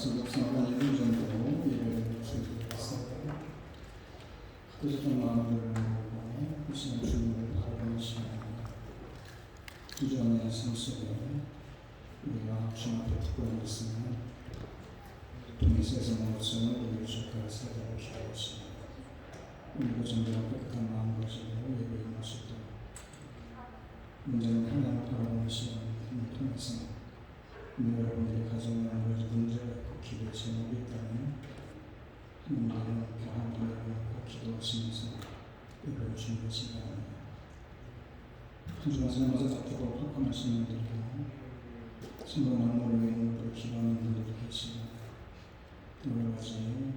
앞서 묵상 한 1분 정도 예배를 드리겠습니다. 그래서 좀 마음을 모으고 이 시간 주님을 바라보는 시간입니다. 주전의 삶 속에 우리가 주님 앞에 듣고 있으면 동에서 무엇을 우리를 주께 살도록 기도하십니다. 오늘도 정결한 깨끗한 마음 가지고 예배의 모습도 문제는 하나님을 바라보는 시간을 통해서 여러분들의 가정에 여러 가지 문제가 있고 기도의 제목이 있다면 하나님께는 교환도 내려놓고 기도하시면서 예배를 준비하시기 바랍니다. 한 주간 살면서 답답하고 팍팍하신 분들도 성도 만물을 위해 눈물을 기도하는 분들도 계시고 여러 가지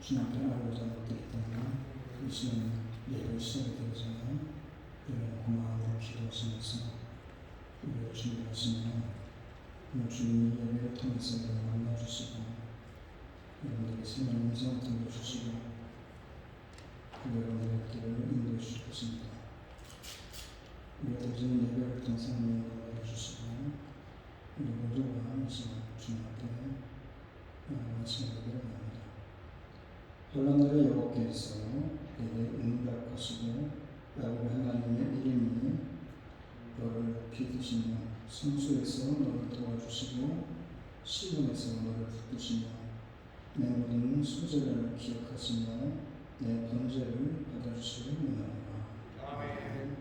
주님 앞에 알고자 하는 것들이 있다면 이 시간 예배를 시작이 되기 전에 내려놓고 마음으로 기도하시면서 예배를 준비하시면 오늘 주님이 예배를 통해서 만나주시고 여러분들에게 생명의 음성을 들려주시고 여러분들의 길을 인도해 주실 것입니다. 우리가 드리는 예배를 통해서 하나님을 만나주시고 우리 모두가 이 시간 주님 앞에 마지막 예배를 합니다. 환난날에 여호와께서 내게 응답하시고 야곱의 하나님의 이름이 너를 높이 드시며 성소에서 너를 도와주시고 시온에서 너를 붙드시며 내 모든 소재를 기억하시며 내 번제를 받아주시길 원하노라. 아멘.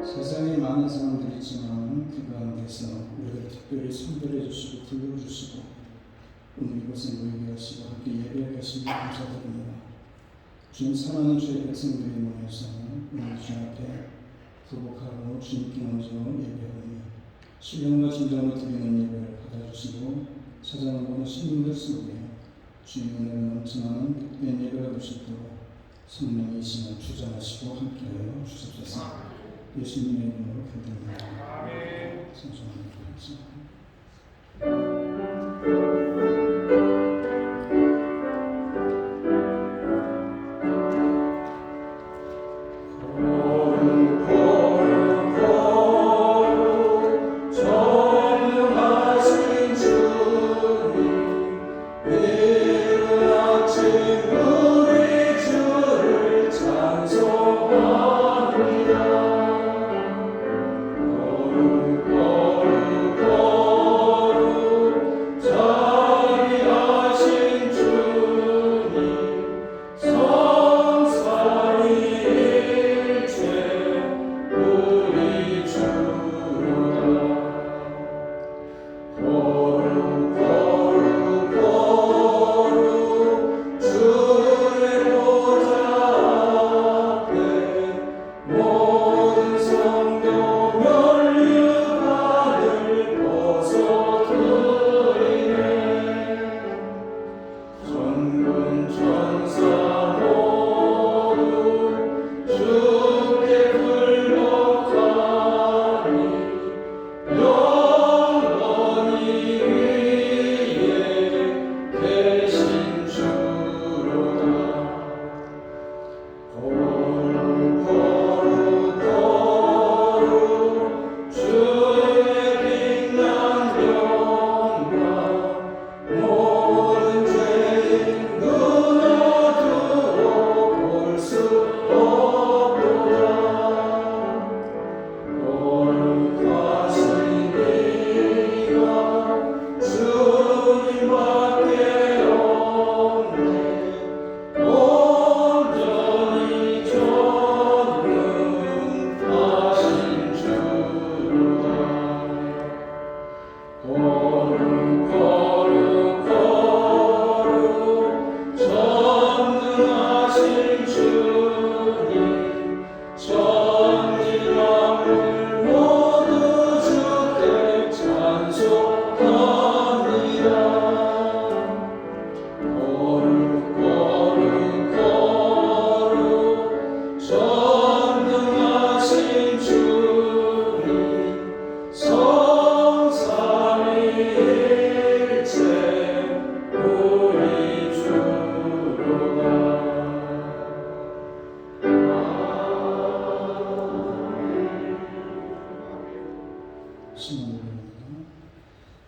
세상에 많은 사람들이 있지만 그 가운데서 우리를 특별히 선별해 주시고 불러주시고 오늘 이곳에 모이게 하시고 함께 예배하게 하시니 감사드립니다. 주님 사랑하는 주의 백성들이 모여서 오늘 주님 앞에 부복하고 주님께 먼저 예배하오니 신령과 진정으로 드리는 예배를 받아주시고 찾아온 모든 신분들 속에 주님 은혜를 넘쳐나는 복된 예배가 되시도록 성령이 이 시간 주장하시고 함께하여 주옵소서. 예수님의 이름으로 기도드립니다. 아멘. 성성하는 기도하겠습니다.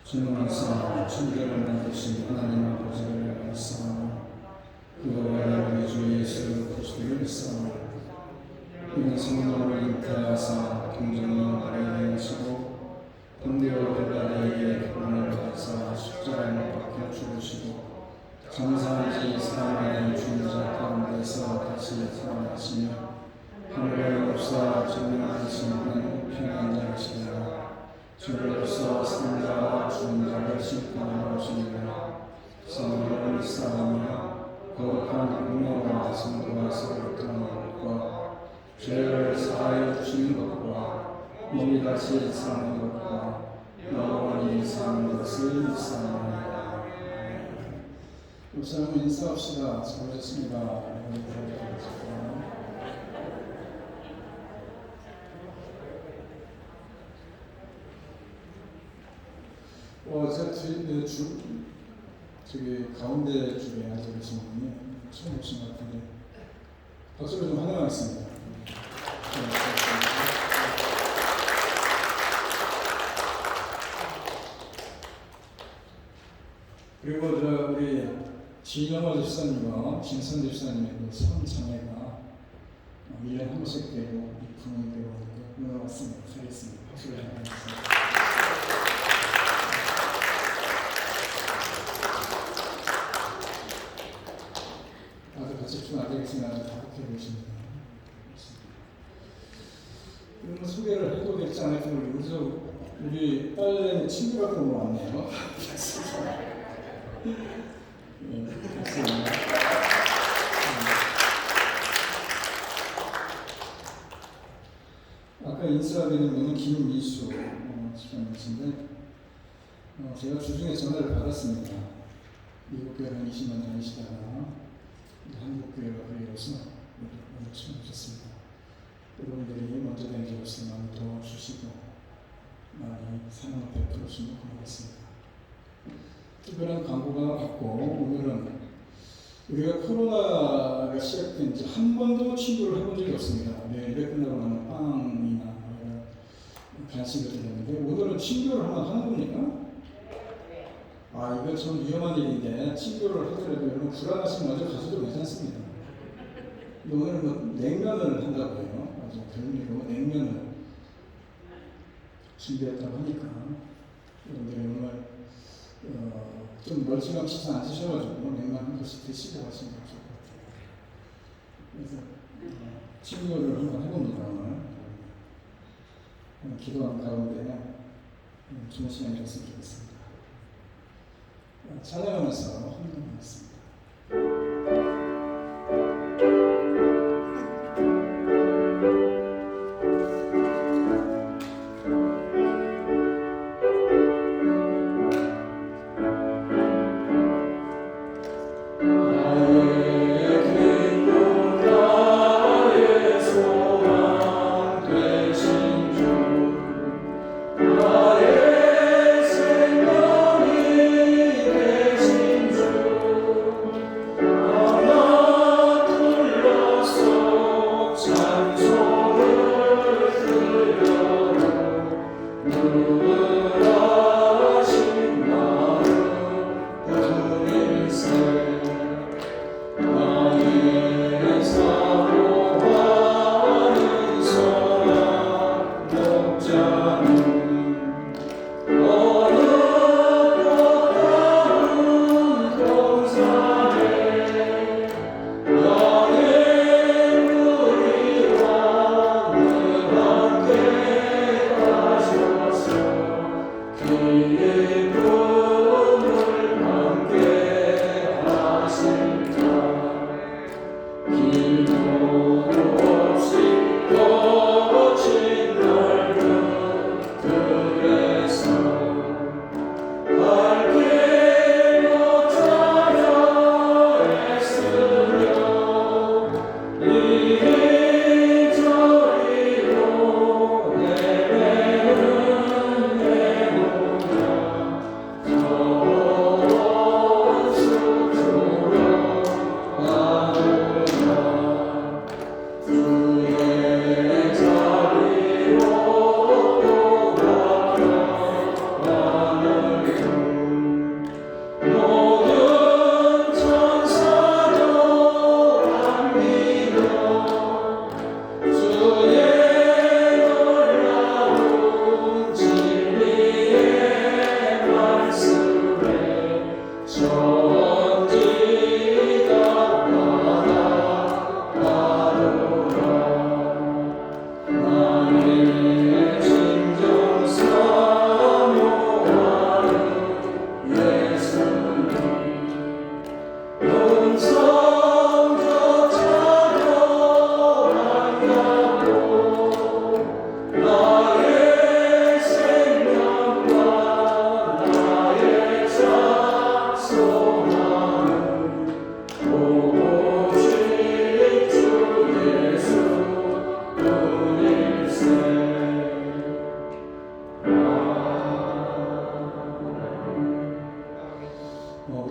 주는 말씀, 천지를 만드신 하나님 아버지를 믿사오니 그와 우리 주 예수 그리스도를 믿사오니 이는 성령을 잉태하사 동정녀 마리아에 하시고 본디오 빌라도에게 고난을 받으사 십자가에 못 박혀 죽으시고 장사한 지 사흘 죽은 자 가운데서 다시 살아나시며 하늘에 없사 전능하신 분 평안자이시라. 주로서 산자와 죽은 자를 심판하러 오시니라. 성령을 믿사오며 거룩한 공로와 성도와 서로통하는 것과 죄를 사하여 주시는 것과 몸이 다시 사는 것과 영원히 사는 것을 믿사오나이다. 목사님 인사합시다. 수고하셨습니다. 저기 가운데 쪽에 앉아 계신 분이 처음 오신 것 같은데 박수로 좀 환영하겠습니다. 그리고 우리 진영호 집사님과 진선 집사님의 그 손자매가 1년에 한 번씩 되고 부모님 되고 오늘 왔습니다. 살겠습니다. 박수로 환영하겠습니다. 집중 안 되겠으나 아주 다급해 보십니다. 그러면 소개를 해도 될지 안 할지 모르겠어요. 우리 딸내미 친구가 또 왔네요. 아까 인사드린 분은 김미수 집사님이신데 제가 주중에 전화를 받았습니다. 미국 교회 한 20년 다니시다가 한국 교회가 그리워서 먼저 오셨습니다. 여러분들이 먼저 댕겨서 많이 도와주시고 많이 사랑을 베풀어 주시면 고맙습니다. 특별한 광고가 없고 오늘은 우리가 코로나가 시작된 지 한 번도 친구를 해본 적이 없습니다. 예배 끝나고 나면 빵이나 간식을 드렸는데 오늘은 친구를 하는 겁니까? 이거 좀 위험한 일인데 친구를 하더라도 여러분 불안하시면 먼저 가셔도 괜찮습니다. 오늘은 뭐 냉면을 한다고 해요. 아주 별미로 냉면을 준비했다고 하니까 여러분들이 오늘 좀 멀찌감치 식사 안 드셔가지고 냉면 한 그릇씩 드시고 가시면 좋을 것 같아요. 그래서 친구를 한번 해봅니다. 오늘 기도하는 가운데 좋은 시간이 됐으면 좋겠습니다. 찬양하면서 헌금하겠습니다. 주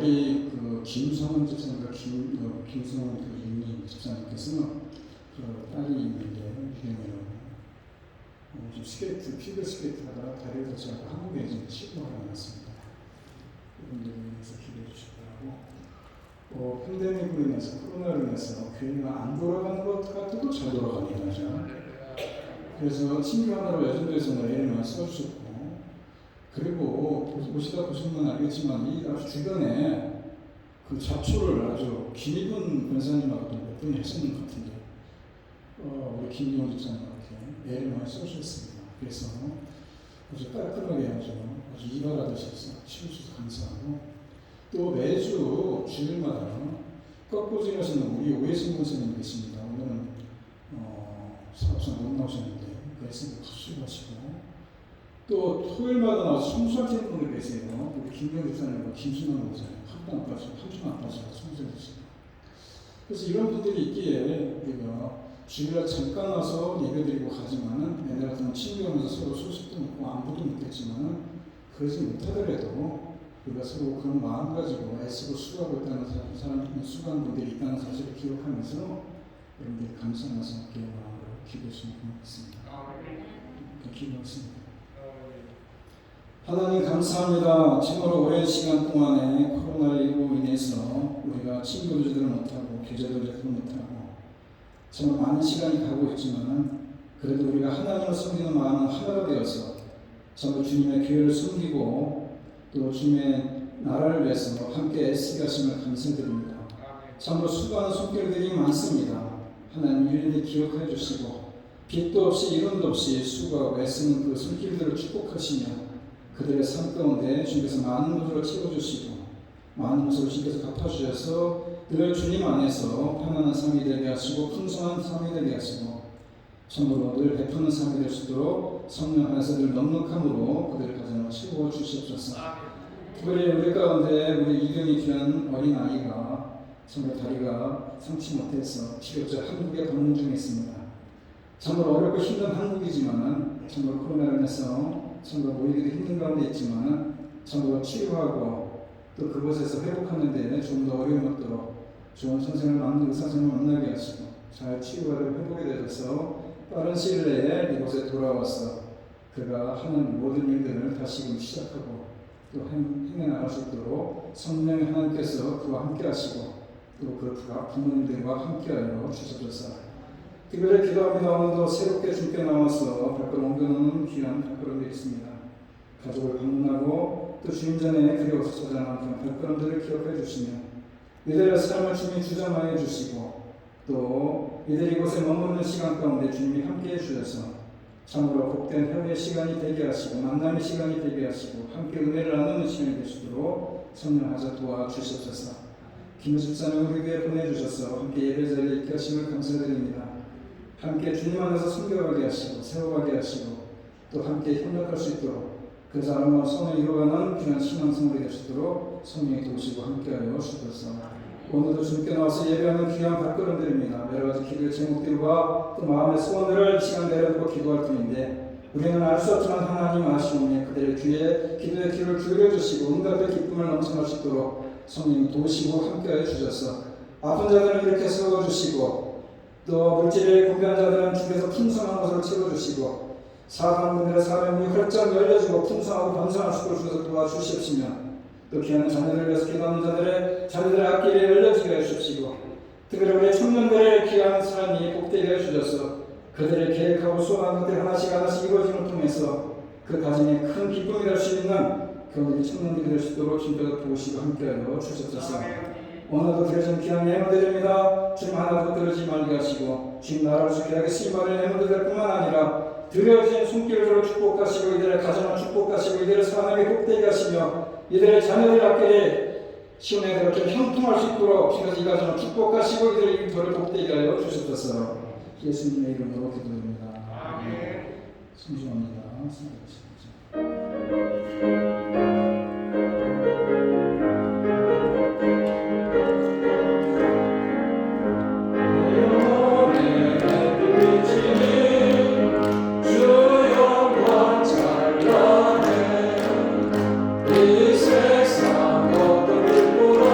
우리 그 김성원 집사님과 김성원 그 윤희 집사님께서는 그 딸이 있는데 유경이라고 좀 스케이트, 피겨 스케이트 하다가 다리를 다쳐서 한국에 이제 치료하러 왔습니다. 이분들을 위해서 기도해 주시더라고. 팬데믹으로 인해서 코로나로 인해서 교회가 안 돌아가는 것 같아도 잘 돌아가는 거죠. 그래서 친구 하나로 여전도에서 애를 많이 써주셨고, 그리고 보시다 보시면 알겠지만 이 아주 주변에 그 잡초를 아주 김입은 권사님하고도 몇 분이 했었는 것 같은데, 우리 김기용 집사님한테 애를 많이 써주셨습니다. 그래서 아주 깔끔하게 아주 이발하듯이 치우셔서 감사하고, 또 매주 주일마다 꺾고질 하시는 우리 오해신 권사님 계십니다. 오늘은 사업상 못 나오셨는데 말씀을 수고하시고, 또 토요일마다 나와서 청소하시는 분들 계세요. 우리 김경 집사님과 김순환 권사님 한 주만 안 빠져서 청소해 주시고, 그래서 이런 분들이 있기에 우리가 주일날 잠깐 와서 예배드리고 가지만은 얘네 같은 친구하면서 서로 소식도 묻고 안부도 묻겠지만은 그러지 못하더라도 우리가 서로 그런 마음 가지고 애쓰고 수고하고 있다는 수고하는 분들이 있다는 사실을 기억하면서 여러분들이 감사한 말씀 함께 마음으로 기도했으면 고맙겠습니다. 기도하겠습니다. 하나님 감사합니다. 정말 오랜 시간 동안에 코로나19로 인해서 우리가 친구들도 못하고 교제들도 못하고 정말 많은 시간이 가고 있지만 그래도 우리가 하나님을 섬기는 마음은 하나가 되어서 정말 주님의 교회를 섬기고 또 주님의 나라를 위해서 함께 애쓰게 하심을 감사드립니다. 참으로 수고하는 손길들이 많습니다. 하나님 일일이 기억해 주시고 빛도 없이 이름도 없이 수고하고 애쓰는 그 손길들을 축복하시며 그들의 삶 가운데 주님께서 많은 것으로 채워주시고 많은 것으로 주님께서 갚아주셔서 늘 주님 안에서 편안한 삶이 되게 하시고 풍성한 삶이 되게 하시고 참으로 늘 베푸는 삶이 될 수 있도록 성령 안에서 늘 넉넉함으로 그들의 가정을 채워주시옵소서. 특별히 우리 가운데 우리 이름이 귀한 어린아이가 정말 다리가 상치 못해서 치료자 한국에 방문 중에 있습니다. 정말 어렵고 힘든 한국이지만 정말 코로나로 인해서 정말 모이기도 힘든 가운데 있지만 정말 치료하고 또 그곳에서 회복하는데 좀 더 어려움이 없도록 좋은 선생을 만나고 의사 선생님을 만나게 하시고 잘 치유하고 회복이 되어서 빠른 시일 내에 이곳에 돌아와서 그가 하는 모든 일들을 다시금 시작하고 또 행해 나갈 수 있도록 성령 하나님께서 그와 함께 하시고 또 그 부모님들과 함께하여 주셔서 특별히 기도합니다. 오늘도 새롭게 주께 나와서 발걸음 옮겨놓는 귀한 발걸음들이 있습니다. 가족을 방문하고 또 주님 전에 그리워서 찾아나온 그런 발걸음들을 기억해 주시며 이들의 삶을 주님이 주장하여 주시고 또 이들이 이곳에 머무는 시간 가운데 주님이 함께해 주셔서 참으로 복된 회개의 시간이 되게 하시고 만남의 시간이 되게 하시고 함께 은혜를 나누는 시간이 되시도록 성령하사 도와주시옵소서. 김 집사님 우리 교회에 보내주셔서 함께 예배 자리에 있게 하심을 감사드립니다. 함께 주님 안에서 섬겨가게 하시고 세워가게 하시고 또 함께 협력할 수 있도록 그 사람과 손을 이루어가는 귀한 신앙생활이 될 수 있도록 성령이 도우시고 함께하여 주셔서 오늘도 주님께 나와서 예배하는 귀한 발걸음들입니다. 여러 가지 기도의 제목들과 또 마음의 소원들을 시간 내려놓고 기도할 뿐인데 우리는 알 수 없지만 하나님 아시오니 그들의 귀에 기도의 귀를 기울여주시고 응답의 기쁨을 넘쳐날 수 있도록 성령이 도우시고 함께하여 주셔서 아픈 자들은 이렇게 세워주시고 또 물질에 구비한 자들은 주께서 풍성한 것을 채워주시고 사방분들의 사람이 활짝 열려지고 풍성하고 번성할 수 있도록 주셔서 도와주십시며 또 귀한 자녀들을 위해서 기도하는 자들의 자녀들의 앞길에 열려지게 해주십시고 특별히 우리 청년들의 귀한 삶이 복되게 해주셔서 그들의 계획하고 소원한 것들 하나씩 하나씩 이루어짐을 통해서 그 가정에 큰 기쁨이 될 수 있는 그런 우리 청년들이 될 수 있도록 주님께서 도우시고 함께하여 주셨소서. 오늘도 드려진 귀한 예물들입니다. 주님 하나도 들어지 말게 하시고 주님 나라를 주기하게 쓰임받을 예물들 뿐만 아니라 드려진 손길으로 축복하시고 이들의 가정을 축복하시고 이들의 삶을 복되게 하시며 이들의 자녀들 앞길에 시온의 그렇게 형통할 수 있도록 주님께서 이 가정을 축복하시고 이들의 일터를 복되게 하여 주셨소서. 예수님의 이름으로 기도드립니다. 아멘. 순종합니다. 이 세상 어떤 불보라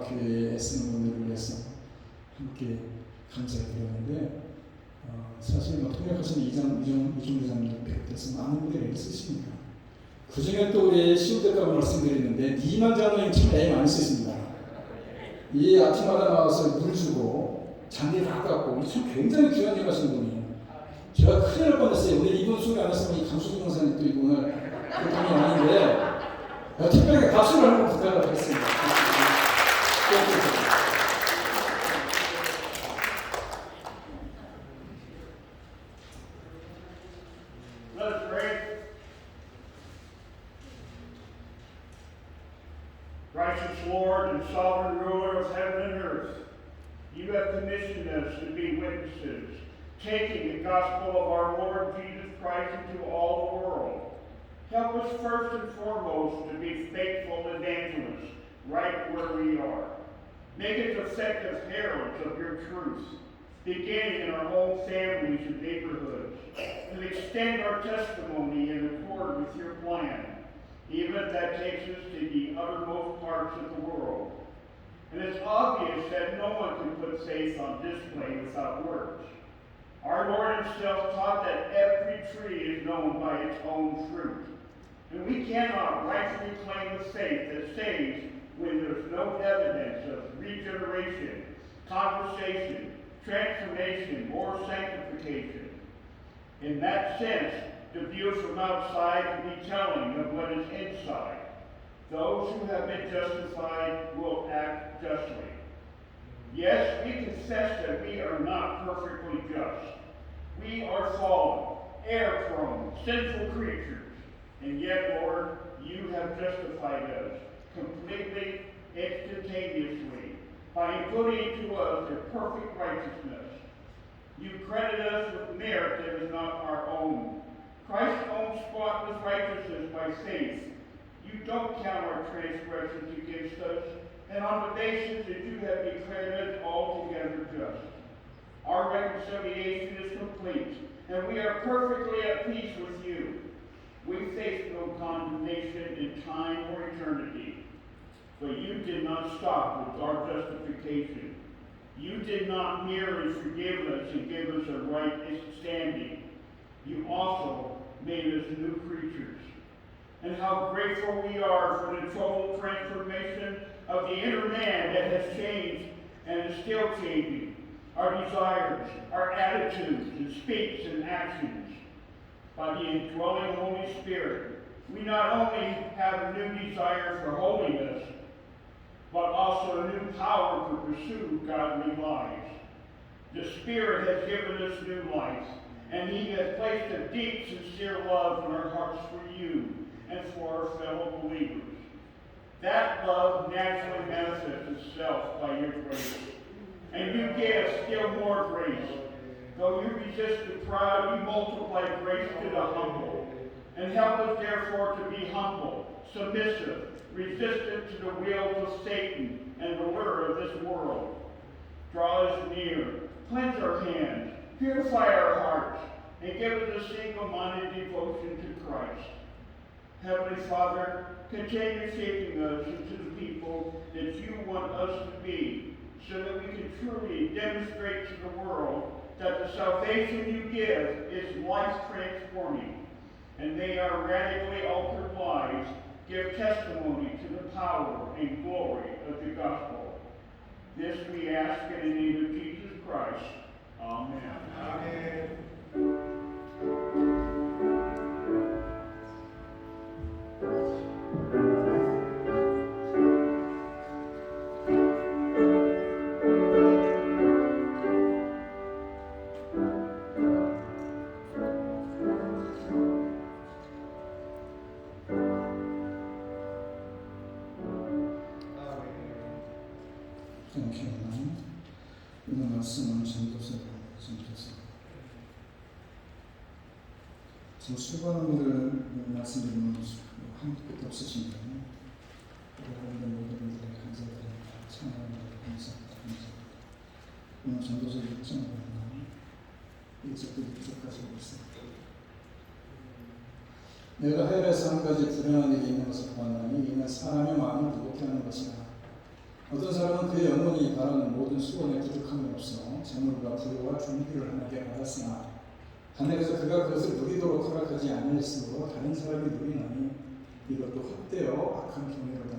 교회에 애쓰는 분들을 위해서 함께 감사를 드렸는데 사실 통역하시는 이종대장님 비롯해서 많은 분들이 애를 쓰십니다. 그 중에 또 우리 시우대가 말씀드렸는데 니만 장로님 참 애 많이 쓰십니다. 이 아침마다 나와서 물 주고 잔디 닦았고 참 굉장히 귀한 일 하시는 분이에요. 제가 큰일 날 뻔했어요. 오늘 이분 소개 안 했으면 이 강수진 강사님 또 이분을 그 돈이 아닌데 특별하게 박수를 한번 부탁을 하겠습니다. Let's pray. Righteous Lord and sovereign ruler of heaven and earth, you have commissioned us to be witnesses, taking the gospel of our Lord Jesus Christ into all the world. Help us first and foremost to be faithful evangelists right where we are. Make us effective heralds of your truth, beginning in our own families and neighborhoods, and extend our testimony in accord with your plan, even if that takes us to the uttermost parts of the world. And it's obvious that no one can put faith on display without works. Our Lord himself taught that every tree is known by its own fruit. And we cannot rightfully claim the faith that saves when there's no evidence of regeneration, conversation, transformation, or sanctification. In that sense, the view from outside can be telling of what is inside. Those who have been justified will act justly. Yes, we confess that we are not perfectly just. We are fallen, error-prone, sinful creatures. And yet, Lord, you have justified us completely, instantaneously, by imputing to us your perfect righteousness. You credit us with merit that is not our own. Christ's own spotless righteousness by faith. You don't count our transgressions against us, and on the basis that you have declared us altogether just. Our reconciliation is complete, and we are perfectly at peace with you. We face no condemnation in time or eternity. But you did not stop with our justification. You did not merely forgive us and give us a right standing. You also made us new creatures. And how grateful we are for the total transformation of the inner man that has changed and is still changing. Our desires, our attitudes, and speech and actions. By the indwelling Holy Spirit, we not only have a new desire for holiness, but also a new power to pursue godly lives. The Spirit has given us new life, and he has placed a deep, sincere love in our hearts for you and for our fellow believers. That love naturally manifests itself by your grace. And you give still more grace. Though you resist the proud, you multiply grace to the humble. And help us therefore to be humble, submissive, resistant to the will of Satan and the lure of this world. Draw us near, cleanse our hands, purify our hearts, and give us a single-minded devotion to Christ. Heavenly Father, continue shaping us into the people that you want us to be, so that we can truly demonstrate to the world that the salvation you give is life-transforming, and may our radically altered lives give testimony to the power and glory of the gospel. This we ask in the name of Jesus Christ. Amen. Amen. 오늘 말씀은 전도서로 전도서. 지금 수고하는 말씀드리면 한도 끝도 없으신가요? 여러분들 모든 분들의 감사드립니다. 찬양합니다. 감사합니다. 감사합니다. 오늘 전도서 6장을 보면 1절부터 6절까지 보고 있습니다. 내가 하늘에서 한 가지 불행한 일이 있는 것을 보았나니 이는 사람의 마음을 무겁게 하는 것이라. 어떤 사람은 그의 영혼이 바라는 모든 수건에 부족함이 없어 재물과 부유와 존귀를 하나님께 받았으나 하늘에서 그가 그것을 누리도록 허락하지 아니했으므로 다른 사람이 누리나니 이것도 헛되어 악한 경외로다.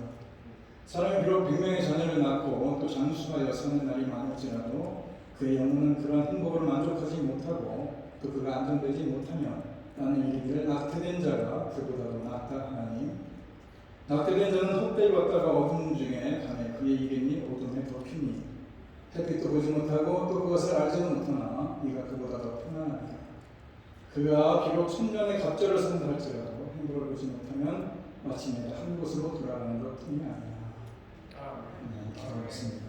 사람이 비록 100명의 자녀를 낳고 또 장수하여 사는 날이 많을지라도 그의 영혼은 그러한 행복을 만족하지 못하고 또 그가 안정되지 못하면 나는 이르기를 낙태된 자가 그보다도 낫다 하나니 낙태된 자는 헛되이 걷다가 어둠 중에 가매 그의 이름이 어둠에 덮이니 햇빛도 보지 못하고 또 그것을 알지도 못하나 이가 그보다 더 편안하니라. 그가 비록 천년의 갑절을 산다 할지라도 행복을 보지 못하면 마침내 한 곳으로 돌아가는 것 뿐이 아니야. 기도하겠습니다.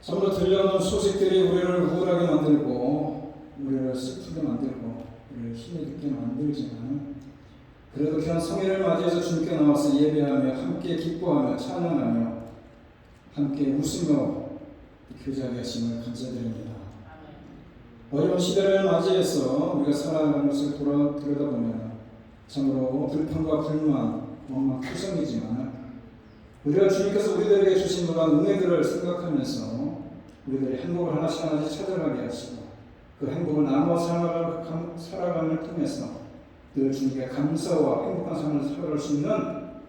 전부 들려오는 소식들이 우리를 우울하게 만들고 우리를 슬프게 만들고 우리를 힘이 듣게 만들지만 그래도 그냥 성회를 맞이해서 주님께 나와서 예배하며 함께 기뻐하며 찬양하며 함께 웃으며 교제하게 하심을 감사드립니다. 어려운 시대를 맞이해서 우리가 살아가는 것을 들여다보면 참으로 불평과 불만, 원망투성이지만 우리가 주님께서 우리들에게 주신 그런 은혜들을 생각하면서 우리들의 행복을 하나씩 찾아가게 하시고 그 행복을 나누어 살아감을 통해서 늘 주님께 감사와 행복한 삶을 살아갈 수 있는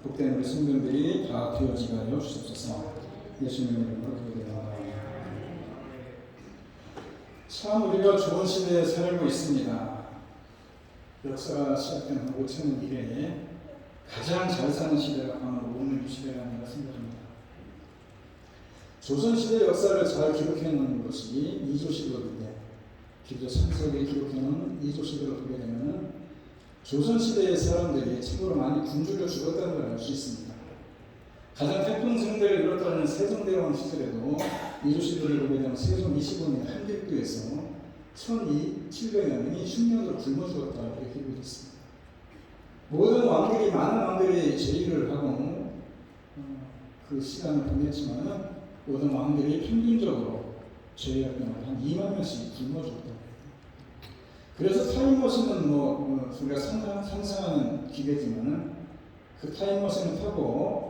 복된 우리 성도들이 다 되어지게 하여 주옵소서. 예수님의 이름으로 기도드립니다. 참 우리가 좋은 시대에 살고 있습니다. 역사가 시작된 5,000년 이래에 가장 잘 사는 시대가 아마 오늘 이 시대가 아닌가 생각합니다. 조선시대 역사를 잘 기록해 놓은 것이 이조시대인데 기조 3세기에 기록해 놓은 이조시대를 보게 되면 조선시대의 사람들이 참으로 많이 굶주려 죽었다는 걸 알 수 있습니다. 가장 태풍성대를 이뤘다는 세종대왕 시절에도 이조시대를 보게 되면 세종 25년 한길도에서 1700명이 흉년으로 굶어 죽었다고 이렇게 기록이 있습니다. 모든 왕들이 많은 왕들이 제의를 하고 그 시간을 보냈지만 모든 왕들이 평균적으로 제의할 때마다 한 2만 명씩 굶어 죽었다고 해요. 그래서 타임머신은 우리가 상상하는 기계지만은 그 타임머신을 타고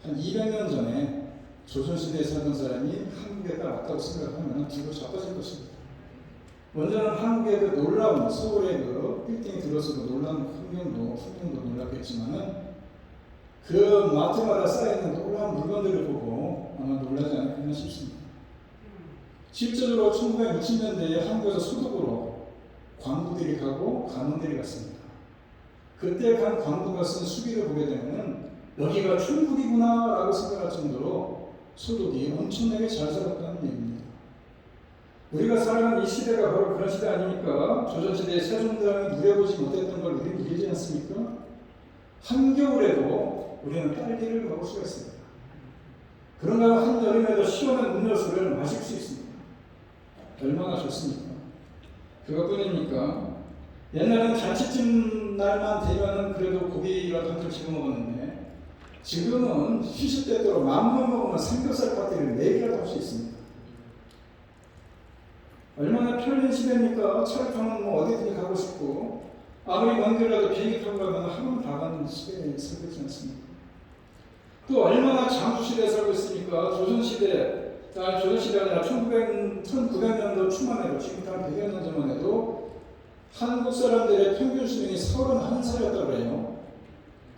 한 200년 전에 조선시대에 살던 사람이 한국에 딱 왔다고 생각하면 뒤로 자빠질 것입니다. 먼저는 한국의 그 놀라운 서울의 그 빌딩이 들어서도 놀라운 풍경도 놀랐겠지만은 그 마트마다 쌓여있는 놀라운 물건들을 보고 아마 놀라지 않을까 싶습니다. 실제로 1960년대에 한국에서 소독으로 광부들이 가고 간원들이 갔습니다. 그때 간 광부가 쓴 수기를 보게 되면 여기가 천국이구나 라고 생각할 정도로 소독이 엄청나게 잘 살았다는 얘기입니다. 우리가 살아가는 이 시대가 바로 그런 시대 아닙니까? 조선시대의 세종대왕이 누려보지 못했던 걸 우리는 누리지 않습니까? 한겨울에도 우리는 딸기를 먹을 수가 있습니다. 그런가 한여름에도 시원한 음료수를 마실 수 있습니다. 얼마나 좋습니까? 그것뿐입니까? 옛날에는 잔치집 날만 되면은 그래도 고기라도 한 점 집어 먹었는데 지금은 시시때때로 마음만 먹으면 삼겹살 파티를 4개라도 할 수 있습니다. 얼마나 편리한 시대입니까? 차를 타면 어디든지 가고 싶고 아무리 먼 길이라도 비행기 타고 가면 하루는 다 가는 시대에 살고 있지 않습니까? 또 얼마나 장수시대에 살고 있습니까? 조선시대 아니라 1900년도 초만 해도 지금부터 한 100여 년 전만 해도 한국 사람들의 평균 수명이 31살이었다고 해요.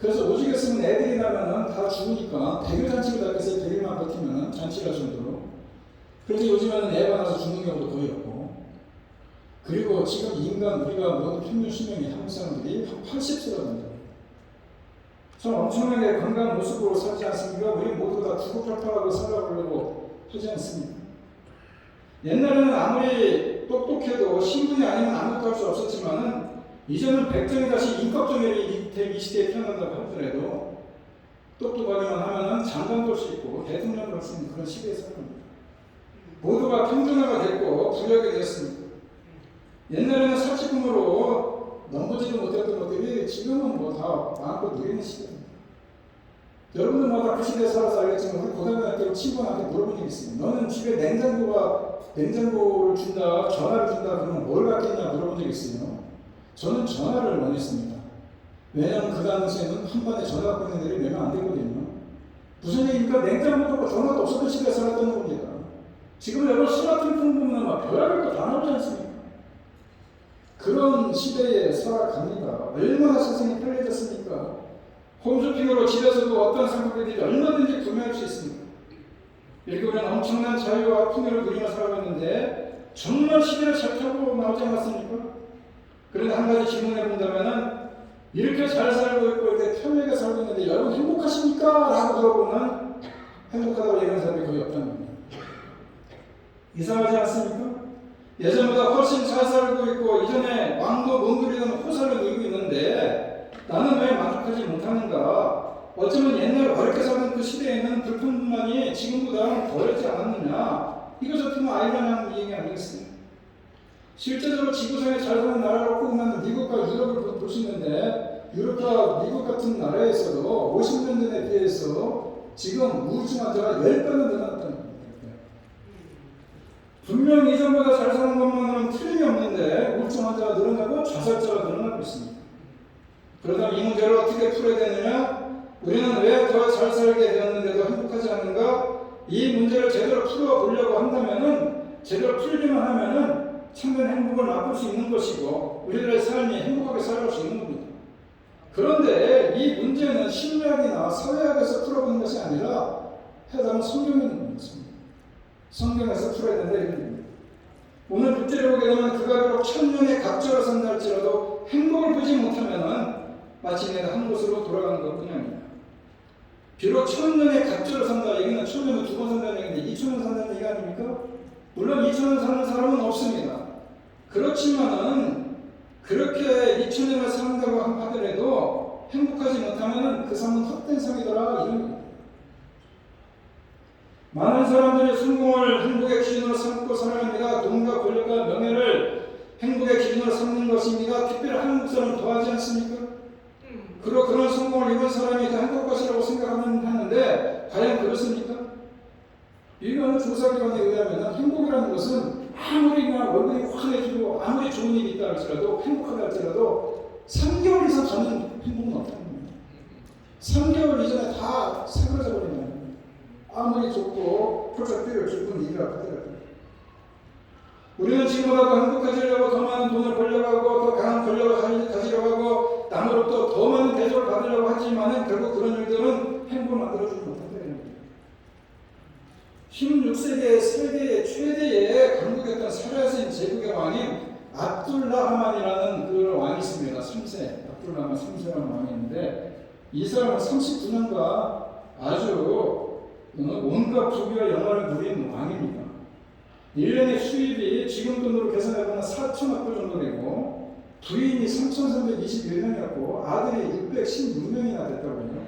그래서 오죽했으면 애들이 나면은 다 죽으니까 100일 잔치를 다 해서 100일만 버티면 잔치를 할 정도로. 그런데 요즘에는 애가 나서 죽는 경우도 거의 없고. 그리고 지금 우리가 모든 평균 수명이 한국 사람들이 한 80세라고 합니다. 참 엄청나게 건강한 모습으로 살지 않습니까? 우리 모두 다 구급팔팔하고 살아보려고 하지 않습니까? 옛날에는 아무리 똑똑해도 신분이 아니면 아무것도 할 수 없었지만은 이제는 백정이 다시 임꺽정열이 이 시대에 태어난다고 하더라도 똑똑하기만 하면은 장관도 할 수 있고 대통령도 할 수 있는 그런 시대에 살아갑니다. 모두가 평준화가 됐고 부유하게 되었습니다. 옛날에는 사치품으로 넘보지도 못했던 것들이 지금은 다 마음껏 누리는 시대입니다. 여러분들 다 그 시대에 살아서 알겠지만 우리 고등학교 때 친구한테 물어본 적이 있습니다. 너는 집에 냉장고를 준다, 전화를 준다 그러면 뭘 받겠냐 물어본 적이 있어요. 저는 전화를 원했습니다. 왜냐하면 그 당시에는 한 번에 전화 받는 애들이 몇 명 안 되거든요. 무슨 얘기입니까? 냉장고 없고 전화도 없었던 시대에 살았던 겁니다. 지금 여러분 스마트폰 보면 막 별의별 거 다 나오지 않습니까? 그런 시대에 살아갑니다. 얼마나 세상이 편리해졌습니까? 홈쇼핑으로 집에서도 어떤 상품들이 얼마든지 구매할 수 있습니다. 이렇게 우리는 엄청난 자유와 풍요를 누리며 살아갔는데 정말 시대를 잘 타고 나오지 않았습니까? 그런데 한 가지 질문해 본다면은 이렇게 잘 살고 있고 이렇게 편하게 살고 있는데 여러분 행복하십니까? 라고 물어보면 행복하다고 얘기하는 사람이 거의 없다는 겁니다. 이상하지 않습니까? 예전보다 훨씬 잘 살고 있고 이전에 왕도 못 누리던 호사를 누리고 있는데 나는 왜 만족하지 못하는가? 어쩌면 옛날 어렵게 살던 그 시대에는 불평만이 지금보다 덜하지 않았느냐? 이거 저팀은 아이러니한 얘기 아니겠습니까? 실제적으로 지구상에 잘 사는 나라로 꼽는 미국과 유럽을 볼 수 있는데 유럽과 미국 같은 나라에서도 50년 전에 비해서 지금 우울증 환자가 10배나 늘어났다는 겁니다. 분명히 이전보다 잘 사는 것만으로는 틀림이 없는데 우울증 환자가 늘어나고 자살자가 늘어나고 있습니다. 그러다면 이 문제를 어떻게 풀어야 되느냐? 우리는 왜 더 잘 살게 되었는데도 행복하지 않는가? 이 문제를 제대로 풀어보려고 한다면은 제대로 풀기만 하면은 참된 행복을 맛볼 수 있는 것이고 우리들의 삶이 행복하게 살아갈 수 있는 겁니다. 그런데 이 문제는 심리학이나 사회학에서 풀어보는 것이 아니라 해당은 성경에 있는 것입니다. 성경에서 풀어야 된다 이런 겁니다. 오늘 문제를 보게 되면 그가 비록 천년의 각자로 산다 할지라도 행복을 보지 못하면은 마침내 한 곳으로 돌아가는 것뿐이 아닙니다. 비록 천년의 각자로 산다 얘기는 천년을 2번 산다는 얘기인데 2000년 산다는 얘기 아닙니까? 물론 2000년 사는 사람은 없습니다. 그렇지만은 그렇게 2000년을 산다고 하더라도 행복하지 못하면은 그 삶은 헛된 삶이더라 이런 겁니다. 많은 사람들이 성공을 행복의 기준으로 삼고 살아갑니다. 돈과 권력과 명예를 행복의 기준으로 삼는 것입니다. 특별히 한국 사람은 더하지 않습니까? 그런 성공을 이룬 사람이 더 행복할 것이라고 생각하는데 과연 그렇습니까? 미국의 조사기관에 의하면 행복이라는 것은 아무리 월급이 환해지고 아무리 좋은 일이 있다 할지라도 행복하다 할지라도 3개월 이상 가는 행복은 없다는 겁니다. 3개월 이전에 다 사그라져 버리면 아무리 좋고 포착되어 기쁜 일이라 하더라도 우리는 지금보다 더 행복해지려고 더 많은 돈을 벌려고 하고 더 강한 권력을 가지려고 하고 남으로부터 더 많은 대접을 받으려고 하지만 결국 그런 일들은 행복을 만들어주지 못한다는 겁니다. 16세기의 세계의 최대의 강국이었던 사라진 제국의 왕인 압둘라하만이라는 그 왕이 있습니다. 3세 압둘라하만 3세라는 왕이 있는데 이 사람은 39년간 아주 온갖 부귀와 영화를 누린 왕입니다. 1년의 수입이 지금 돈으로 계산해보면 4천억 불 정도 되고 부인이 3,321명이었고 아들이 616명이나 됐다고요.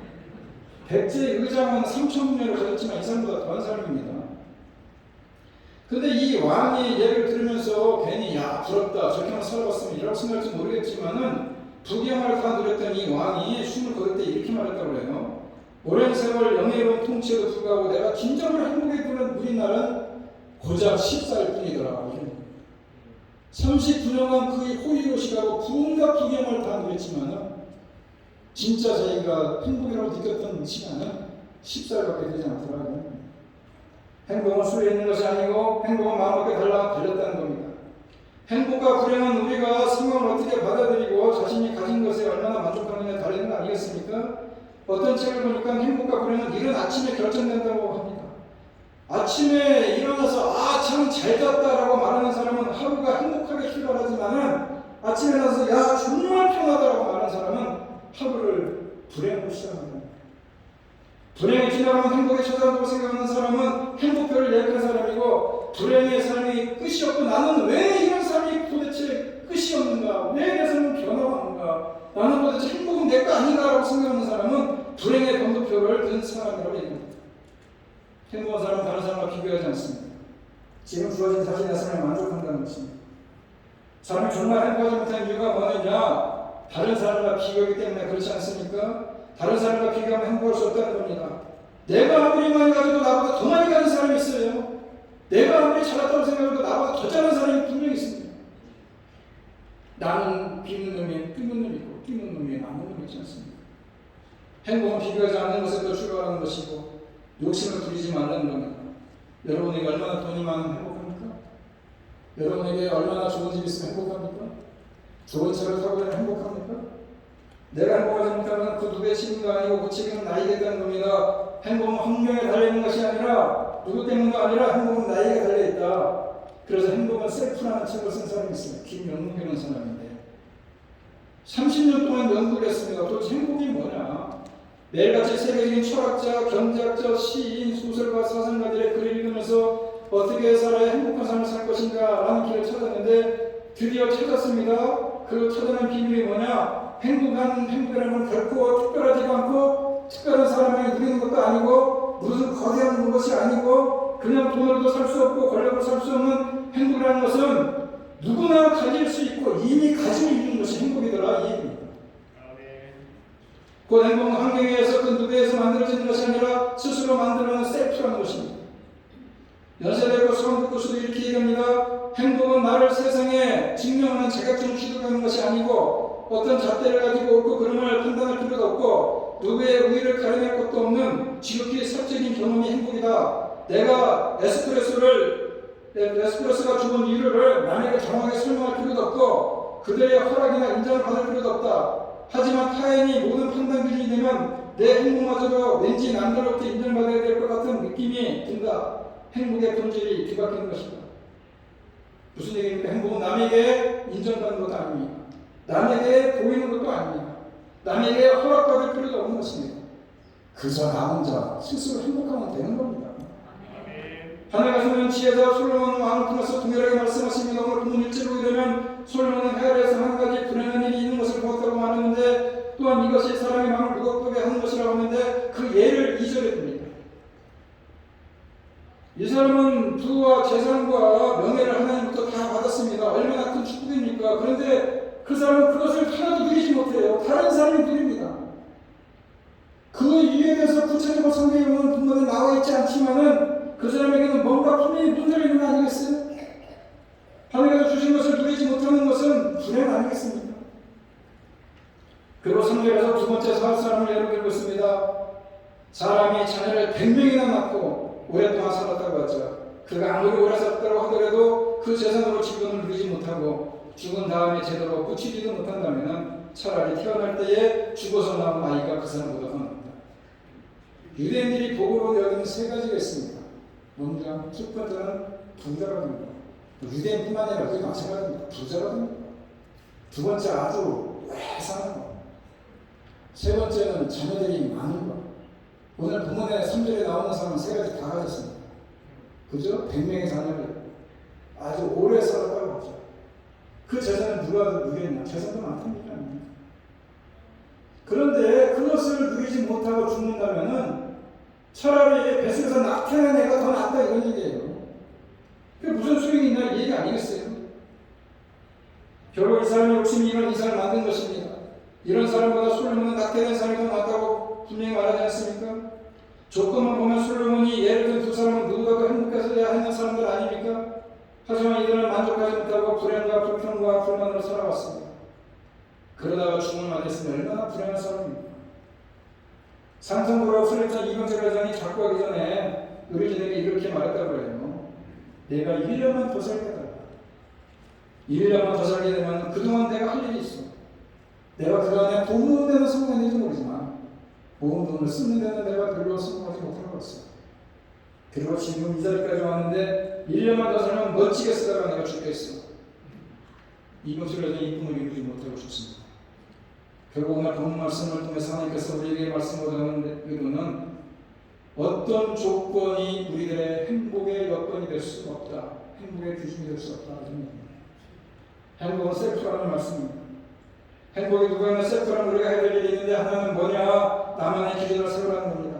백제 의장은 3,000년을 가졌지만 이 사람보다 더한 사람입니다. 근데 이 왕이 얘기를 들으면서 괜히 야 부럽다 저렇게만 살아봤으면 이라고 생각할지 모르겠지만은 부귀영화를 다 누렸던 이 왕이 숨을 거둘 때 이렇게 말했다고 해요. 오랜 세월 영예로운 통치에도 불구하고 내가 진정으로 행복에 이르는 우리나라는 고작 14일 뿐이더라. 39년간 그의 호의로시가고 부흥과 부귀영화를 다 누렸지만 진짜 자기가 행복이라고 느꼈던 시간은 14일밖에 되지 않더라. 행복은 수에 있는 것이 아니고 행복은 마음밖에 달렸다는 겁니다. 행복과 불행은 우리가 상황을 어떻게 받아들이고 자신이 가진 것에 얼마나 만족하느냐에 달리는 거 아니겠습니까? 어떤 책을 보니까 행복과 불행은 이른 아침에 결정된다고 합니다. 아침에 일어나서 참 잘 잤다라고 말하는 사람은 하루가 행복하게 출발하지만은 아침에 나서 야 정말 편하다라고 말하는 사람은 하루를 불행으로 시작합니다. 불행이 지나가면 행복이 찾아온다고 생각하는 사람은 행복표를 예약한 사람이고 불행의 삶이 끝이 없고 나는 왜 이런 삶이 도대체 끝이 없는가? 왜 내 삶은 변화가 없는가? 나는 도대체 행복은 내 거 아닌가라고 생각하는 사람은 불행의 번호표를 든 사람이라고 얘기합니다. 행복한 사람은 다른 사람과 비교하지 않습니다. 지금 주어진 자신의 삶에 만족한다는 것입니다. 사람이 정말 행복하지 못한 이유가 뭐느냐? 다른 사람과 비교하기 때문에 그렇지 않습니까? 다른 사람과 비교하면 행복할 수 없다는 겁니다. 내가 아무리 많이 가져도 나보다 더 많이 가진 사람이 있어요. 내가 아무리 잘났다고 생각해도 나보다 더 잘난 사람이 분명히 있습니다. 나는 비는 놈이 뛰는 놈이고 뛰는 놈이 남는 놈이 있지 않습니까? 행복은 비교하지 않는 것에서 출발하는 것이고 욕심을 부리지 말라는 겁니다. 여러분에게 얼마나 돈이 많으면 행복합니까? 여러분에게 얼마나 좋은 집 있으면 행복합니까? 좋은 차를 타고 다니면 행복합니까? 내가 행복하지 못하면 그 누구의 책임도 아니고 그 책임은 나에게 대한 겁니다. 행복은 환경에 달려있는 것이 아니라 누구 때문도 아니라 행복은 나에게 달려있다. 그래서 행복은 셀프라는 책을 쓴 사람이 있습니다. 김영문이라는 사람인데 30년 동안 연구를 했습니다. 도대체 행복이 뭐냐? 매일같이 세계적인 철학자, 경제학자, 시인, 소설가, 사상가들의 글을 읽으면서 어떻게 살아야 행복한 삶을 살 것인가 라는 길을 찾았는데 드디어 찾았습니다. 그 찾아낸 비밀이 뭐냐? 행복이라는 건 결코 특별하지도 않고 특별한 사람이 누리는 것도 아니고 무슨 거대한 것이 아니고 그냥 돈으로도 살 수 없고 권력으로 살 수 없는 행복이라는 것은 누구나 가질 수 있고 이미 가지고 있는 것이 행복이더라 이 얘기입니다. 그 행복은 환경에 의해서 그 누구에서 만들어지는 것이 아니라 스스로 만들어낸 셀프라는 것입니다. 연세대학교 수학교 교수도 이렇게 얘기합니다. 행복은 나를 세상에 증명하는 자격증을 취득하는 것이 아니고 어떤 잣대를 가지고 없고 그름을 판단할 필요도 없고 누구의 우위를 가려낼 것도 없는 지극히 사적인 경험이 행복이다. 내가 에스프레소가 주는 이유를 남에게 정확하게 설명할 필요도 없고 그들의 허락이나 인정을 받을 필요도 없다. 하지만 타인이 모든 판단 기준이 되면 내 행복마저도 왠지 남들로부터 인정받아야 될 것 같은 느낌이 든다. 행복의 본질이 뒤바뀌는 것이다. 무슨 얘기입니까? 행복은 남에게 인정받는 것도 아닙니다. 남에게 보이는 것도 아닙니다. 남에게 허락받을 필요도 없는 것입니다. 그저 나 혼자 스스로 행복하면 되는 겁니다. 하나님께서는 지혜자 솔로몬 왕을 통해서 동일하게 말씀하십니다. 오늘 본문 1절로 이르면 솔로몬은 헤아려서 한 가지 불행한 일이 있는 것을 보았다고 말하는데 또한 이것이 사람의 마음을 무겁게 하는 것이라고 하는데 그 예를 2절에 듭니다. 이 사람은 부와 재산과 명예를 하나님부터 다 받았습니다. 얼마나 큰 축복입니까? 그런데 그 사람은 그것을 하나도 누리지 못해요. 다른 사람이 누립니다. 그 이유에 대해서 구체적으로 성경에 보면 분명히 나와 있지 않지만은 그 사람에게는 뭔가 분명히 문제가 있는 거 아니겠어요? 하나님께서 주신 것을 누리지 못하는 것은 불행 아니겠습니까? 그리고 3절에서 두 번째 사람을 예로 들고 있습니다. 사람이 자녀를 100명이나 낳고 오랫동안 살았다고 하죠. 그가 아무리 오래 살았다고 하더라도 그 재산으로 직분을 누리지 못하고 죽은 다음에 제대로 고치지도 못한다면 차라리 태어날 때에 죽어서 나온 아이가 그 사람보다 더 낫다. 유대인들이 복으로 여기는 세 가지가 있습니다. 먼저 첫 번째는 부자가 됩니다. 유대인뿐만 아니라 우리 마찬가지입니다. 부자가 됩니다. 두 번째 아주 오래 사는 것. 세 번째는 자녀들이 많은 것. 오늘 본문에 3절에 나오는 사람은 세 가지 다 가졌습니다. 그죠? 100명의 자녀를 아주 오래 살았다고 하죠. 그 재산을 누가 누리겠냐? 재산도 많답니다. 그런데 그것을 누리지 못하고 죽는다면은 차라리 뱃속에서 낙태한 애가 더 낫다 이런 얘기예요. 그게 무슨 소용이 있나 이 얘기 아니겠어요? 결국 이 사람의 욕심이 이런 이상을 만든 것입니다. 이런 사람보다 솔로몬은 낙태된 사람이 더 낫다고 분명히 말하지 않습니까? 조건만 보면 솔로몬이 예를 든 두 사람은 누구보다도 행복해서야 하는 사람들 아닙니까? 하지만 이들은 만족하지 못하고 불행과 불평과 불만으로 살아왔습니다. 그러다가 죽음을 맞았으면 얼마나 불행한 사람입니까? 삼성그룹 설립자 이병철 회장이 자꾸 하기 전에 의료진에게 이렇게 말했다고 해요. 내가 1년만 더 살게 해달라. 1년만 더 살게 되면 그동안 내가 할 일이 있어. 내가 그동안에 돈 모으는 데는 성공했는지 모르지만 모은 돈을 쓰는 데는 내가 별로 성공하지 못하고 있어. 그리고 지금 이 자리까지 왔는데 1년만 더 살면 멋지게 쓰다가 내가 죽겠어. 이병철 회장이 이 꿈을 이루지 못하고 죽습니다. 결국 오늘 본문 말씀을 통해서 하나님께서 우리에게 말씀하는 의도는 어떤 조건이 우리들의 행복의 여건이 될 수 없다. 행복의 기준이 될 수 없다. 행복은 셀프라는 말씀입니다. 행복이 누구에는 셀프라는 우리가 해야 될 일이 있는데 하나는 뭐냐? 나만의 기준을 세우라는 겁니다.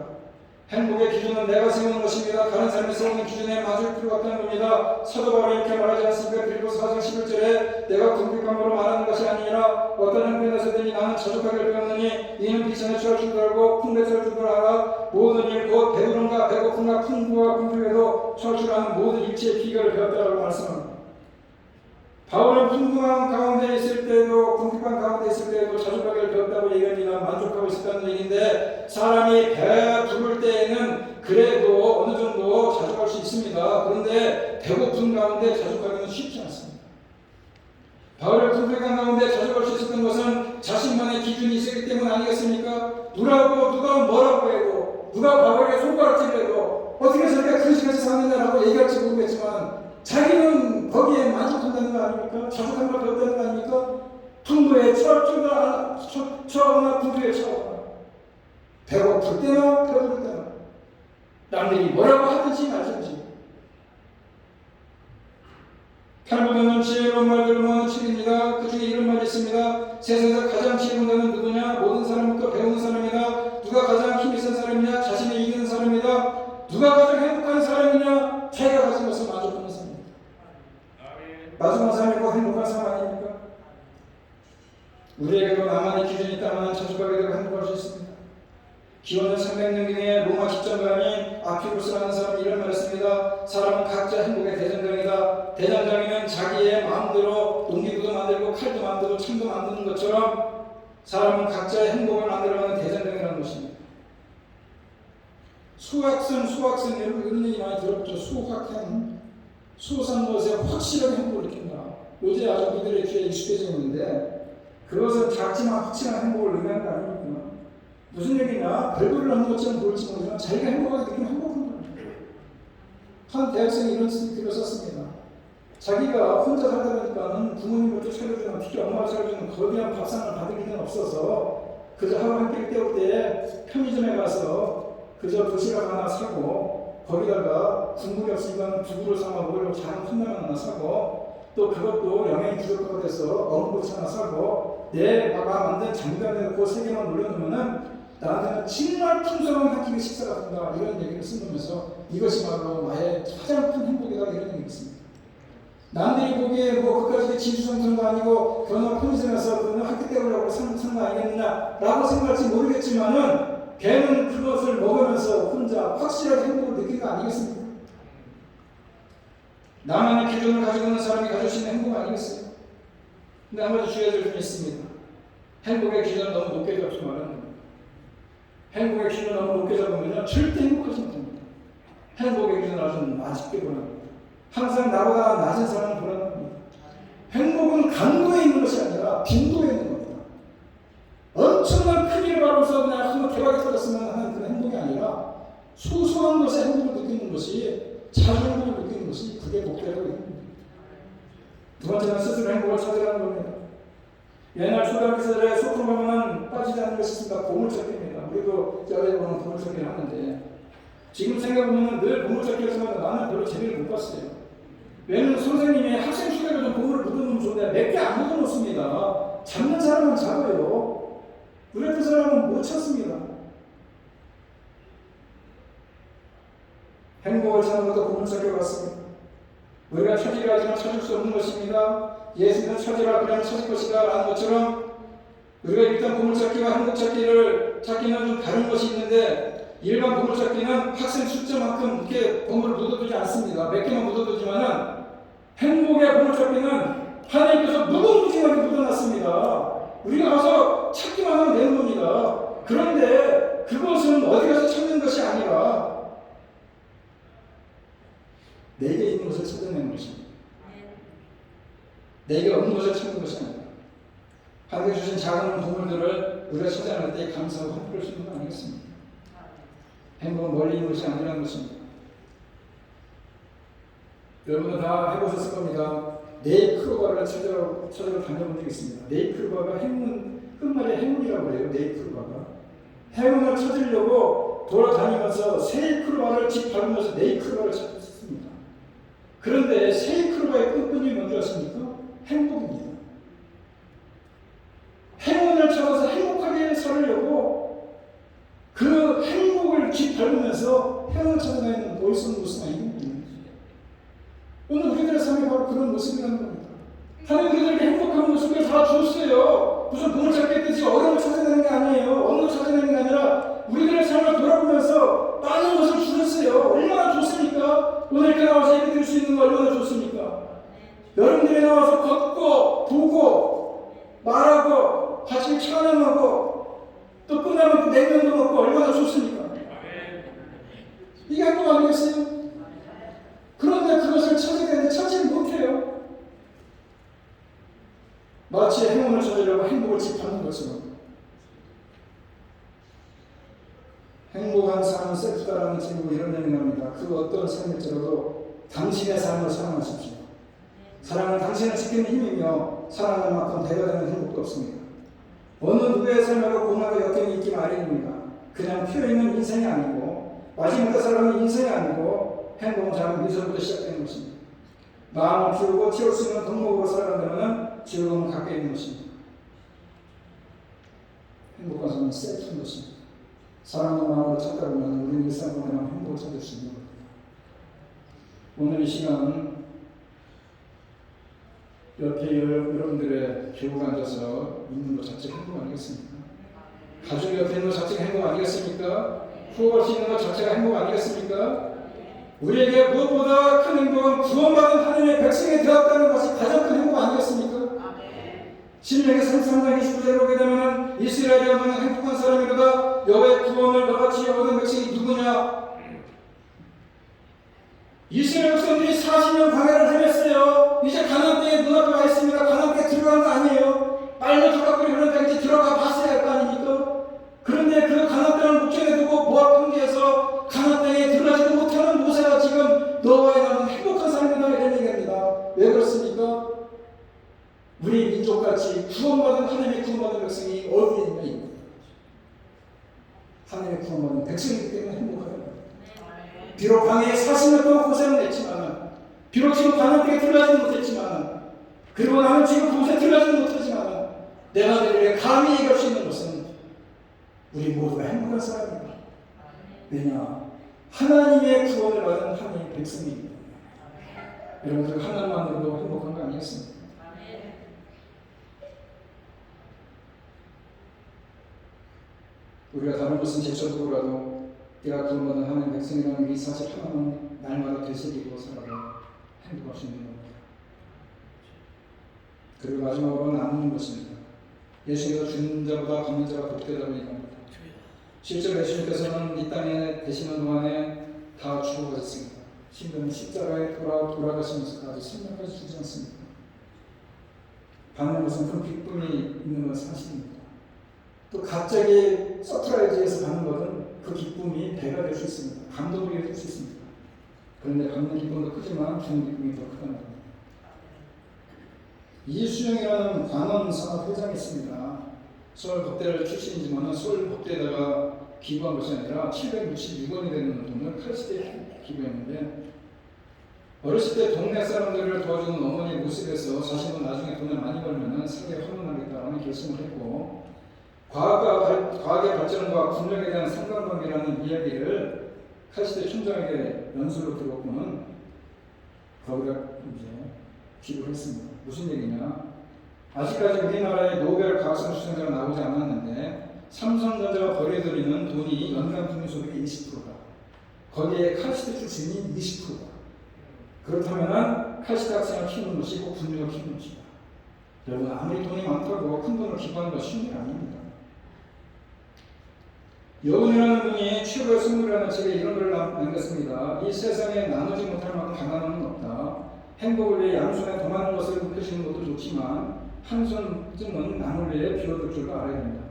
행복의 기준은 내가 세우는 것입니다. 다른 사람이 세우는 기준에 맞을 필요가 없다는 겁니다. 사도 바울이 이렇게 말하지 않습니까? 빌립보서 4장 11절에 내가 궁핍함으로 말하는 것이 아니라 어떤 형편에서든지 나는 자족하기를 배웠느니 이는 비천에 처할 줄도 알고 풍부할 줄도 알아 모든 일 곧 배부름과 배고픔과 풍부와 궁핍에도 처할 줄 아는 모든 일체의 비결을 배웠다라고 말씀합니다. 바울은 풍부한 가운데 있을 때도 궁핍한 가운데 있을 때도 자족하기를 배웠다고 얘기합니다. 만족하고 있었다는 얘기인데 사람이 배 부를 때에는 그래도 어느 정도 자족할 수 있습니다. 그런데 배고픈 가운데 자족하기는 쉽지 않습니다. 바울의 불평한 가운데 자족할 수 있었던 것은 자신만의 기준이 있었기 때문 아니겠습니까? 누가 뭐라고 해도, 누가 바울에게 손가락질해도 어떻게 저렇게 그릇이같이 사느냐라고 얘기할지 모르겠지만 자기는 거기에 만족한다는 거 아닙니까? 자족한 걸 배웠다는 거 아닙니까? 풍부에 처하거나 풍부에 처하거나 배고플 때나 배부를 때나 남들이 뭐라고 하든지 말든지 탈무드는 지혜로운 말들을 모아놓은 책입니다. 그 중에 이런 말이 있습니다. 세상에서 가장 지혜로운 자는 누구냐? 모든 사람부터 배우는 사람이다. 누가 가장 힘이 센 사람이냐? 자신을 이기는 사람이다. 누가 가장 행복한 사람이냐? 자기가 가진 것을 만족하는 사람입니다. 마지막 사람이 꼭 행복한 사람 아닙니까? 우리에게도 나만의 기준이 있다면 자족하게 되고 행복할 수 있습니다. 기원전 300년 경에 로마 집정관인 아피루스라는 사람이 이런 말을 했습니다. 사람은 각자 행복의 대장장이다. 대장장이는 자기의 마음대로 농기구도 만들고 칼도 만들고 창도 만드는 것처럼 사람은 각자의 행복을 만들어가는 대장장이라는 것입니다. 수학생 여러분 이런 얘기 많이 들었죠. 수호산 것에 확실하게 행복을 느낀다. 요새 아주 그들의 귀에 익숙해져 있는데 그것은 작지만 확실한 행복을 의미하는 거 아닙니까? 무슨 얘기냐? 별거를 하는 것처럼 보일지 모르지만 자기가 행복하게 느끼면 행복한 거예요. 한 대학생이 이런 글을 썼습니다. 자기가 혼자 살다 보니까는 부모님을 또 차려주는, 특히 엄마가 차려주는 거대한 밥상을 받을 일은 없어서 그저 하루 한 끼를 때울 때 편의점에 가서 그저 도시락 하나 사고 거기다가 국물이 없으니까 두부를 사서 먹으려고 작은 컵라면 하나 사고 또 그것도 영양이 부족하고 돼서 어묵꼬치 하나 사고 내 아가 만든 장갑에 그 세 개만 올려놓으면은 나한테는 정말 풍성한 한 끼의 식사가 된다. 이런 얘기를 쓰면서 이것이 바로 나의 가장 큰 행복이다. 이런 얘기를 했습니다. 남들이 보기에 뭐 그까지 진수성찬도 아니고 견학 편의점에서 그는 학교 때우려고 산 거 아니겠느냐 라고 생각할지 모르겠지만은 걔는 그것을 먹으면서 혼자 확실하게 행복을 느낀 거 아니겠습니까? 나만의 기준을 가지고 있는 사람이 가질 수 있는 행복 아니겠어요? 근데 한 가지 주의할 점이 있습니다. 행복의 기준을 너무 높게 잡지 말아야 합니다. 행복의 기준을 너무 높게 잡으면 절대 행복하지 못합니다. 행복의 기준을 아주 낮게 보랍니다. 항상 나보다 낮은 사람을 보랍니다. 행복은 강도에 있는 것이 아니라 빈도에 있는 겁니다. 엄청난 크기를 바라면서 그냥 한번 대박이 터졌으면 하는 그런 행복이 아니라 소소한 것에 행복을 느끼는 것이 작은 행복을 느끼는 것이 그게 복되라고 합니다. 두 번째는 스스로 행복을 찾으라는 겁니다. 옛날 초등학교 시절에 소풍 가면 빠지지 않는 것이 있습니다. 보물찾기입니다. 우리도 여기에 보면 보물찾기를 하는데 지금 생각해보면 늘 보물찾기를 하지만 나는 별로 재미를 못 봤어요. 왜냐면 선생님이 학생 수계로 좀 보물을 묻어놓으면 좋은데 몇 개 안 묻어놓습니다. 잡는 사람은 잡아요. 그랬던 사람은 못 찾습니다. 행복을 찾는 것도 보물찾기와 같습니다. 우리가 찾으려 하지만 찾을 수 없는 것입니다. 예수는 찾으라 그러면 찾을 것이다 라는 것처럼 우리가 일단 보물찾기와 행복찾기는 좀 다른 것이 있는데 일반 보물찾기는 학생 숫자만큼 이렇게 보물을 묻어두지 않습니다. 몇 개만 묻어두지만은 행복의 보물찾기는 하나님께서 무궁무진하게 묻어놨습니다. 우리가 가서 찾기만 하면 되는 겁니다. 그런데 그것은 어디 가서 찾는 것이 아니라 내게 있는 것을 찾아내는 것입니다. 내게 없는 것을 찾는 것이 아니라 하나님께 주신 작은 보물들을 우리가 찾아낼 때 감사하고 함께 할 수 있는 건 아니겠습니까? 행복은 멀리 있는 것이 아니라는 것입니다. 여러분은 다 해보셨을 겁니다. 네이크로바를 찾으러 다녀본 적이 있습니다. 네이크로바가 끝말에 행운이라고 해요. 네이크로바가 행운을 찾으려고 돌아다니면서 세이크로바를 밟으면서 네이크로바를 찾았습니다. 그런데 세이크로바의 끝분이 뭔지 아십니까? 행복입니다. 행운을 찾아서 행복하게 살려고 그 행복을 밟으면서 행운을 찾아다니는 보이스는 모습이 아닙니다. 오늘 우리들의 삶이 바로 그런 모습이라는 겁니다. 하나님 우리들에게 행복한 모습을 다 줬어요. 무슨 보물찾기 했듯이 어려움을 찾아내는 게 아니에요. 어려움을 찾아내는 게 아니라 우리들의 삶을 돌아보면서 많은 것을 주셨어요. 얼마나 좋습니까? 오늘 이렇게 나와서 예배 드릴 수 있는 거 얼마나 좋습니까? 여러분들이 나와서 걷고 보고 말하고 같이 찬양하고 또 끝나면 냉면도 먹고 얼마나 좋습니까? 이게 행복 아니겠어요? 그런데 그것을 찾아야 되는데 찾지를 못해요. 마치 행운을 찾으려고 행복을 집하는 것처럼. 행복한 삶은 셀프다라는 제목으로 이런 내용이 납니다. 그 어떤 삶일지라도 당신의 삶을 사랑하십시오. 사랑은 당신을 지키는 힘이며 사랑하는 만큼 대가 되는 행복도 없습니다. 어느 누구의 삶에도 고난과 역경이 있기 마련입니다. 그냥 피어있는 인생이 아니고 마지막에 살아가는 인생이 아니고 행복은 작은 미소부터 시작되는 것입니다. 마음을 키우고 키울 수 있는 덕목으로 살아간다면 즐거움을 갖게 되는 것입니다. 행복한 삶은 셀프인 것입니다. 사랑하는 마음으로 찾다 보면 우리는 일상 가운데만 행복을 찾을 수 있는 겁니다. 오늘 이 시간은 옆에 여러분들의 교우가 앉아서 있는 것 자체가 행복 아니겠습니까? 가족이 옆에 있는 것 자체가 행복 아니겠습니까? 후원할 수 있는 것 자체가 행복 아니겠습니까? 우리에게 무엇보다 큰 행복은 구원받은 하나님의 백성이 되었다는 것이 가장 큰 행복 아니겠습니까? 신명기 33장 29절에 보게 되면 이스라엘이 얻는 행복한 사람이로다 여호와의 구원을 너같이 얻은 백성이 누구냐? 이스라엘 백성들이 40년 광야를 헤맸어요. 이제 가나안 땅에 눈앞에 와 있습니다. 가나안 땅에 들어간 거 아니에요. 빨리 들어가고 그런 땅에 들어가 봤어야 할 거 아닙니까? 그런데 그 가나안 땅을 목전에 두고 모압 평지에서 가나안 땅에 들어가지도 못하는 모세가 지금 너와의 나는 행복한 삶이다 이런 얘기합니다. 왜 그렇습니까? 우리 민족같이 구원받은 하나님의 구원받은 백성이 어디에 있냐? 하나님의 구원받은 백성이기 때문에 행복해요. 비록 광야에 40년 동안 고생을 했지만, 비록 지금 가나안 땅에 들어가지도 못했지만, 그리고 나는 지금 그곳에 들어가지도 못하지만, 내가 너희에게 감히 얘기할 수 있는 것은 우리 모두가 행복한 사람입니다. 왜냐? 하나님의 구원을 받은 하나님의 백성입니다. 여러분 그 하나만으로도 행복한 거 아니겠습니까? 우리가 다른 것은 제쳐두고라도 내가 구원받은 하나님의 백성이라는 이 사실 하나는 날마다 되새기고 살아가 행복할 수 있는 겁니다. 그리고 마지막으로 남는 것입니다. 예수님께서 죽는 자보다 걷는 자가 복되다고 얘기합니다. 실제로 예수님께서는 이 땅에 계시는 동안에 다 죽어가셨습니다. 심지어는 십자가에 돌아가시면서까지 생명까지 주지 않습니다. 받는 것은 큰 기쁨이 있는 건 사실입니다. 또 갑자기 서프라이즈에서 받는 것은 그 기쁨이 배가 될 수 있습니다. 감동이 될 수 있습니다. 그런데 받는 기쁨도 크지만 주는 기쁨이 더 크다는 겁니다. 이수영이라는 관원산업 회장이 있습니다. 서울 법대를 출신이지만 서울 법대에다가 기부한 것이 아니라 766원이 되는 돈을 카리스트에 기부했는데 어렸을 때 동네 사람들을 도와주는 어머니의 모습에서 자신은 나중에 돈을 많이 벌면 세계에 헌금하겠다는 결심을 했고 과학의 발전과 군력에 대한 상관관계라는 이야기를 카리스트 총장에게 연수로 들었고는 거기다 이제 기부를 했습니다. 무슨 얘기냐? 아직까지 우리나라의 노벨 과학상 수상자가 나오지 않았는데 삼성전자가 벌여들이는 돈이 연간 국민소득의 20%다. 거기에 카리스트 출신이 20%다. 그렇다면 카리스트 학생을 키우는 것이 꼭 군력을 키우는 것이다. 여러분 아무리 돈이 많다고 큰 돈을 기부하는 것은 쉬운 일 아닙니다. 여운이라는 분이 최고의 선물이라는 책에 이런 글을 남겼습니다. 이 세상에 나누지 못할 만큼 가난함은 없다. 행복을 위해 양손에 더 많은 것을 묵혀주는 것도 좋지만 한 손쯤은 나눌 위해 비워둘 줄도 알아야 된다.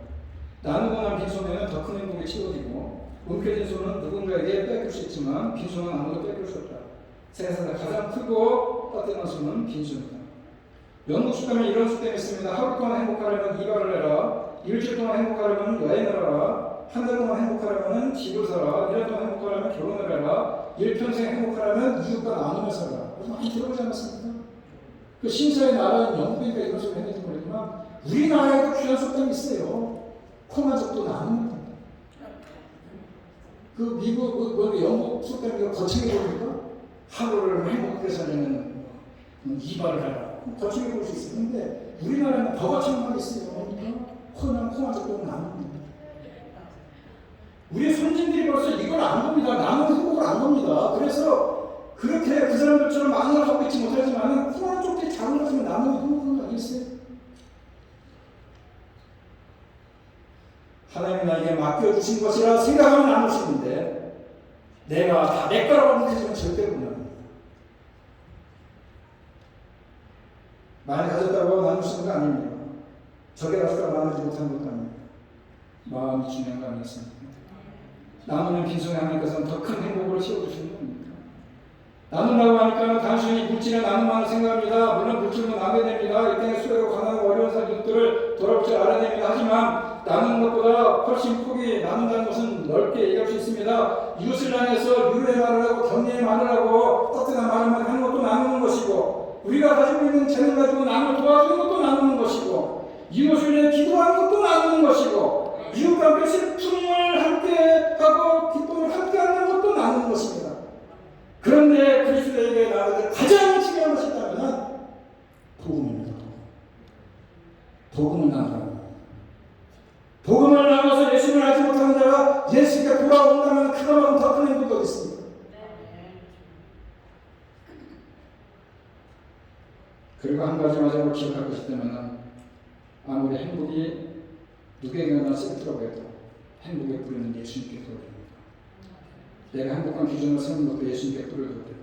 나누고 난 빈손에는 더 큰 행복이 채워지고 움켜진 손은 누군가에게 뺏길 수 있지만 빈손은 아무도 뺏길 수 없다. 세상에서 가장 크고 따뜻한 손은 빈손이다. 영국 수담에 이런 수담이 있습니다. 하루 동안 행복하려면 이발을 해라. 일주일 동안 행복하려면 여행을 하라. 한 달 동안 행복하려면 집을 사라. 1년 동안 행복하려면 결혼을 해라. 일평생 행복하려면 이웃과 나누며 살아라. 많이 들어보지 않았습니까? 그 신사의 나라는 영국이니까 이런 소리 했는지 모르지만 우리나라에도 귀한 속담이 있어요. 코마족도 나눕니다. 그 미국, 영국 속담이 거칠게 보니까 하루를 행복하게 살려면 이발을 하라. 거칠게 볼 수 있어요. 근데 우리나라는 더 거친 말이 있어요. 그러니까 코마족도 나눕니다. 우리 선진들이 벌써 이걸 안 겁니다. 남은 행복을 안 겁니다. 그래서 그렇게 그 사람들처럼 많은 걸 하고 있지 못하지만 코로나 쪽에 작은 것이면 남은 행복한 거 아니겠어요? 하나님이 나에게 맡겨주신 것이라 생각하면 나누시는데 내가 다 내 거라고 믿으시면 절대 불가능합니다. 많이 가졌다고 나눌 수 있는 거 아닙니다. 적게 가졌다고 나누지 못하는 것도 아닙니다. 마음이 중요한 거 아니겠습니까? 나누는 빈손에 하나님께서는 더 큰 행복으로 채워주시는 겁니다. 나눈다고 하니까 단순히 물질에 나눔만을 생각합니다. 물론 물질도 나눠야 됩니다. 이 땅에 수고하고 가난하고 어려운 사람들을 돌아볼 줄 알아야 됩니다. 하지만 나누는 것보다 훨씬 폭이 나눈다는 것은 넓게 얘기할 수 있습니다. 이웃을 향해서 유로의 말을 하고 격려의 말을 하고 따뜻한 말을 하는 것도 나누는 것이고, 우리가 가지고 있는 재능 가지고 남을 도와주는 것도 나누는 것이고, 이웃을 위해 기도하는 것도 나누는 것이고, 이웃과 함께 슬픔을 함께 하고 기쁨을 함께 하는 것도 나누는 것입니다. 그런데 그리스도에게 나아갈 가장 중요한 것이 있다면 복음입니다. 복음을 나누라. 복음을 나눠서 예수를 알지 못하는 자가 예수께 돌아온다면 그거만큼 더 큰 행복이 어디 있습니까? 그리고 한 가지 마지막으로 기억할 것이 있다면, 아무리 행복이 누구에게나 셀프라고 해도 행복의 뿌리는 예수님께 돌아옵니다. 내가 행복한 기준을 세우는 것도 예수님께 뿌려도 되고,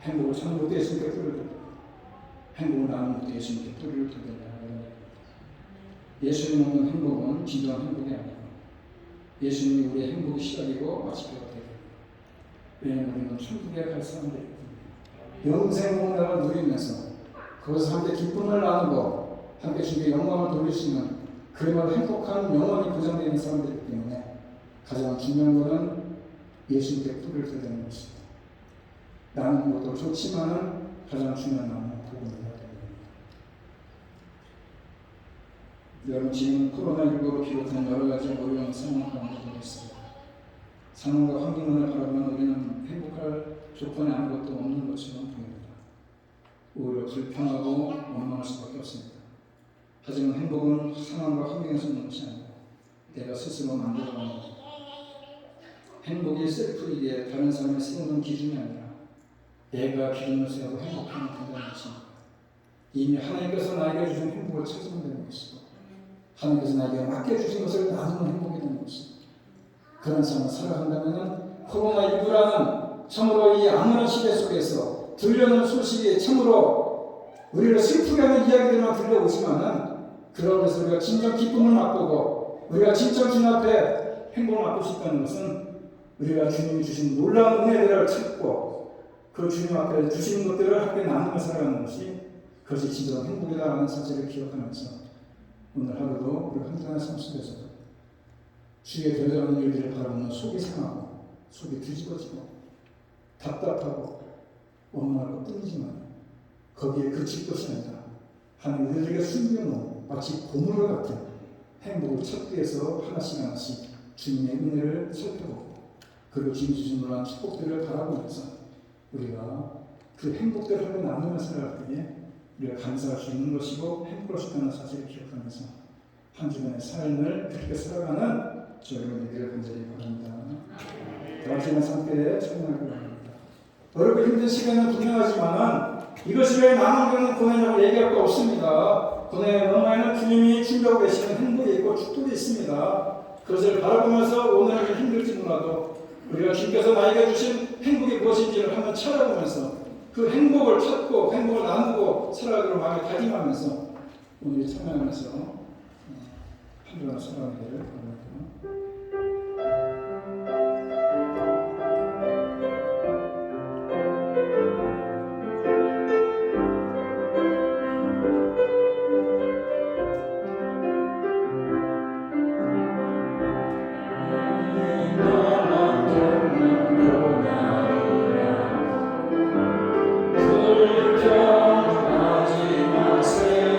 행복을 찾는 것도 예수님께 뿌려도 되고, 행복을 나누는 것도 예수님께 뿌리를 두게 된다. 예수님 없는 행복은 진정한 행복이 아니고, 예수님이 우리의 행복의 시작이고 마치게가 되고, 왜냐하면 우리는 천국에 갈 사람들이거든요. 영생 공간을 누리면서 그것을 함께 기쁨을 나누고 함께 주님께 영광을 돌릴 수 있는 그야말로 행복한 영원히 보장되어 있는 사람들이기 때문에 가장 중요한 것은 예수님께 뿌리를 두게 되는 것입니다. 나누는 것도 좋지만은 가장 중요한 나누는 복음이다. 여러분, 지금 코로나19로 비롯한 여러 가지 어려운 상황 가운데 있습니다. 상황과 환경을 바라보면 우리는 행복할 조건이 아무것도 없는 것처럼 보입니다. 오히려 불편하고 원망할 수밖에 없습니다. 하지만 행복은 상황과 환경에서 오는 것이 아니고 내가 스스로 만들어가는 것입니다. 행복이 셀프이기에 다른 사람이 세우는 기준이 아니라 내가 기준을 세우고 행복하면 된다는 것입니다. 이미 하나님께서 나에게 주신 행복을 찾으면 되는 것이고, 하나님께서 나에게 맡겨주신 것을 나누는 행복이 되는 것입니다. 그런 삶을 살아간다면 코로나19라는 참으로 이 암울한 시대 속에서 들려오는 소식이 참으로 우리를 슬프게 하는 이야기들만 들려오지만은, 그러면서 우리가 진정 기쁨을 맛보고 우리가 진정 주님 앞에 행복을 맛볼 수 있다는 것은 우리가 주님이 주신 놀라운 은혜들을 찾고 그 주님 앞에 주신 것들을 함께 나누며 살아가는 것이 그것이 진정 행복이다라는 사실을 기억하면서 오늘 하루도 우리 한동안의 삶 속에서도 주위에 되어가는 일들을 바라보면 속이 상하고 속이 뒤집어지고 답답하고 원망하고 뿐이지만 거기에 그칠 것이 아니라 하나님 우리에게 숨겨놓은 마치 보물 같은 행복을 찾기 위해서 하나씩 주님의 은혜를 살펴보고 그리고 주님 주신 놀라운 축복들을 바라보면서 우리가 그 행복들을 하며 나누며 살아갈 때에 우리가 감사할 수 있는 것이고 행복할 수 있다는 사실을 기억하면서 한 주간의 삶을 그렇게 살아가는 저 여러분 되기를 간절히 바랍니다. 다같이 함께 찬양하기 바랍니다. 어렵고 힘든 시간은 분명하지만 이것이 왜 나만 고난이라고 얘기할 거 없습니다. 고난의 너머에는 주님이 준비하고 계시는 행복이 있고 축복이 있습니다. 그것을 바라보면서 오늘은 힘들지 몰라도 우리가 주님께서 나에게 주신 행복이 무엇인지를 한번 찾아보면서 그 행복을 찾고 행복을 나누고 살아가기로 마음을 다짐하면서 오늘 찬양하면서 한 주간 살아가기를 바랍니다. 불평하지 마세요.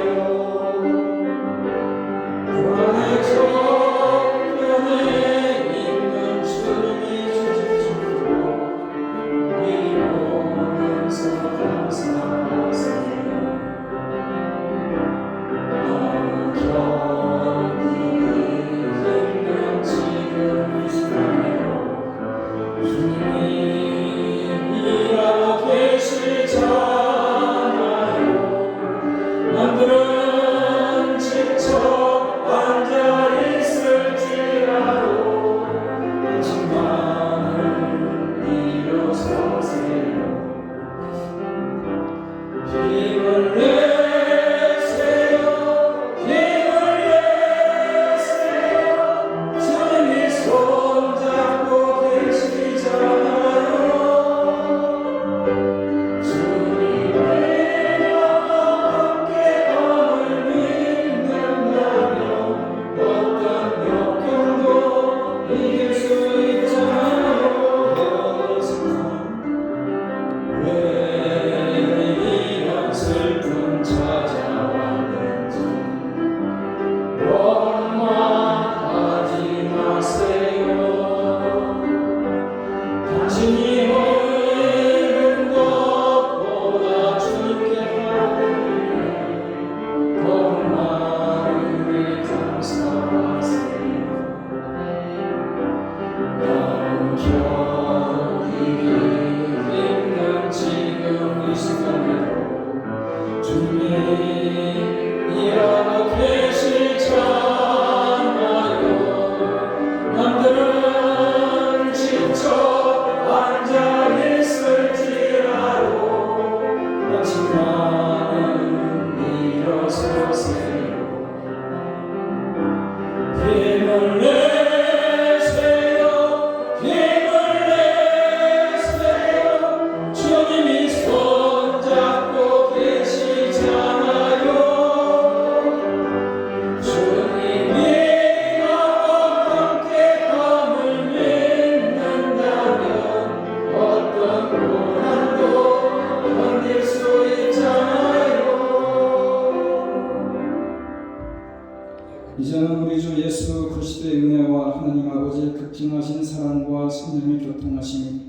이제는 우리 주 예수 그리스도의 은혜와 하나님 아버지의 극진하신 사랑과 성령의 교통하심이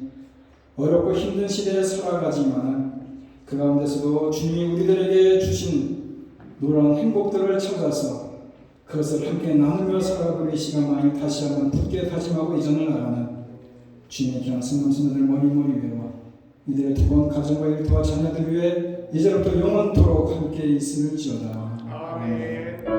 어렵고 힘든 시대에 살아가지만 그 가운데서도 주님이 우리들에게 주신 놀라운 행복들을 찾아서 그것을 함께 나누며 살아가는 이 시간만이 다시 한번 굳게 다짐하고 이전을 나가는 주님의 귀한 성남신들 머리머리 위에와 이들의 두번 가정과 일터와 자녀들 위해 이제부터 영원토록 함께 있을지어다. 아멘.